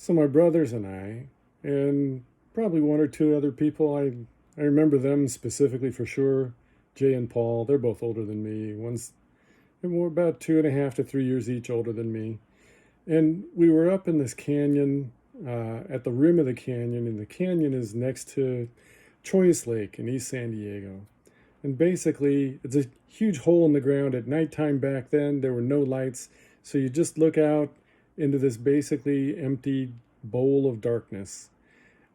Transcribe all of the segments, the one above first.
So my brothers and I, and probably one or two other people, I remember them specifically for sure. Jay and Paul, they're both older than me. They're more about 2.5 to 3 years each older than me. And we were up in this canyon, at the rim of the canyon, and the canyon is next to Choice Lake in East San Diego. And basically, it's a huge hole in the ground. At nighttime back then, there were no lights. So you just look out into this basically empty bowl of darkness.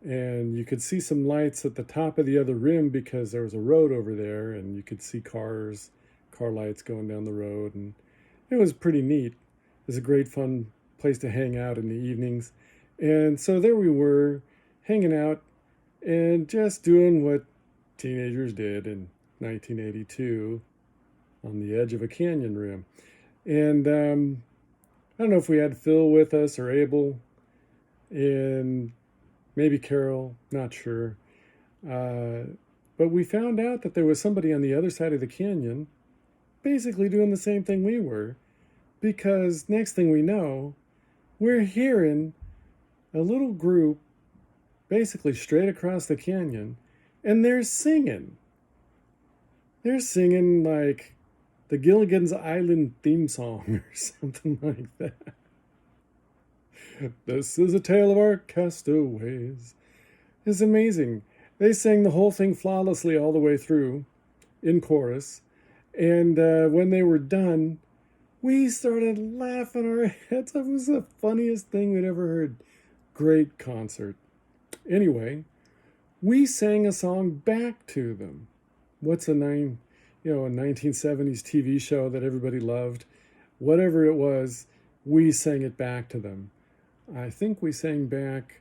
And you could see some lights at the top of the other rim because there was a road over there, and you could see car lights going down the road. And it was pretty neat. It was a great fun place to hang out in the evenings. And so there we were, hanging out and just doing what teenagers did in 1982 on the edge of a canyon rim. And I don't know if we had Phil with us or Abel, and maybe Carol, not sure. But we found out that there was somebody on the other side of the canyon basically doing the same thing we were, because next thing we know, we're hearing a little group basically straight across the canyon, and they're singing. They're singing like the Gilligan's Island theme song or something like that. This is a tale of our castaways. It's amazing. They sang the whole thing flawlessly all the way through in chorus. And when they were done, we started laughing our heads off. It was the funniest thing we'd ever heard. Great concert. Anyway, we sang a song back to them. What's a 1970s TV show that everybody loved? Whatever it was, we sang it back to them. I think we sang back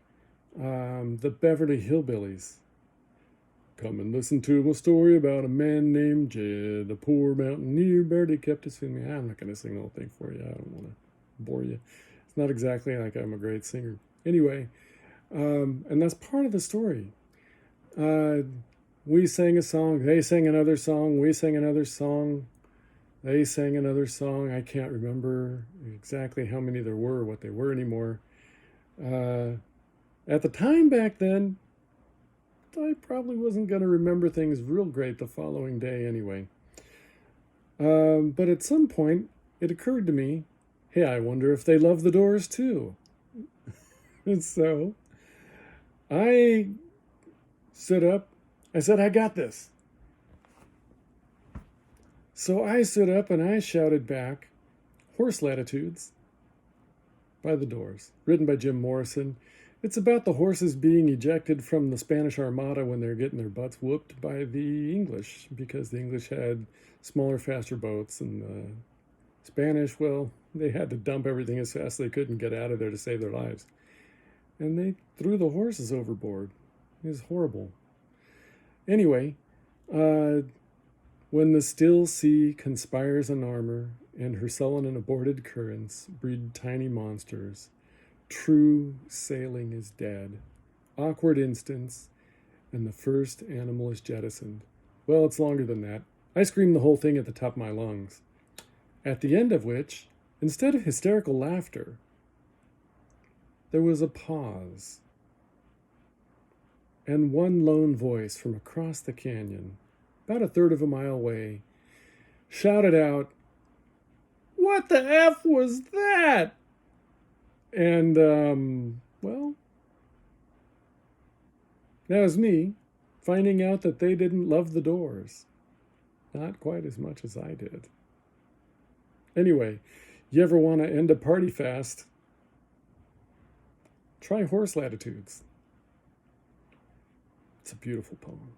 the Beverly Hillbillies. Come and listen to a story about a man named Jed, a poor mountaineer, barely kept his family. I'm not going to sing the whole thing for you. I don't want to bore you. It's not exactly like I'm a great singer. Anyway, and that's part of the story. We sang a song, they sang another song, we sang another song, they sang another song. I can't remember exactly how many there were, what they were anymore. At the time back then, I probably wasn't going to remember things real great the following day anyway. But at some point, it occurred to me, hey, I wonder if they love the Doors too. And so I stood up. I said, I got this. So I stood up and I shouted back, Horse Latitudes by the Doors, written by Jim Morrison. It's about the horses being ejected from the Spanish Armada when they're getting their butts whooped by the English, because the English had smaller, faster boats, and the Spanish, well, they had to dump everything as fast as they could and get out of there to save their lives. And they threw the horses overboard. It was horrible. Anyway, when the still sea conspires in armor, and her sullen and aborted currents breed tiny monsters, true sailing is dead. Awkward instance, and the first animal is jettisoned. Well, it's longer than that. I screamed the whole thing at the top of my lungs. At the end of which, instead of hysterical laughter, there was a pause. And one lone voice from across the canyon, about a third of a mile away, shouted out, "What the F was that?" And, well, that was me finding out that they didn't love the Doors. Not quite as much as I did. Anyway, you ever want to end a party fast? Try Horse Latitudes. It's a beautiful poem.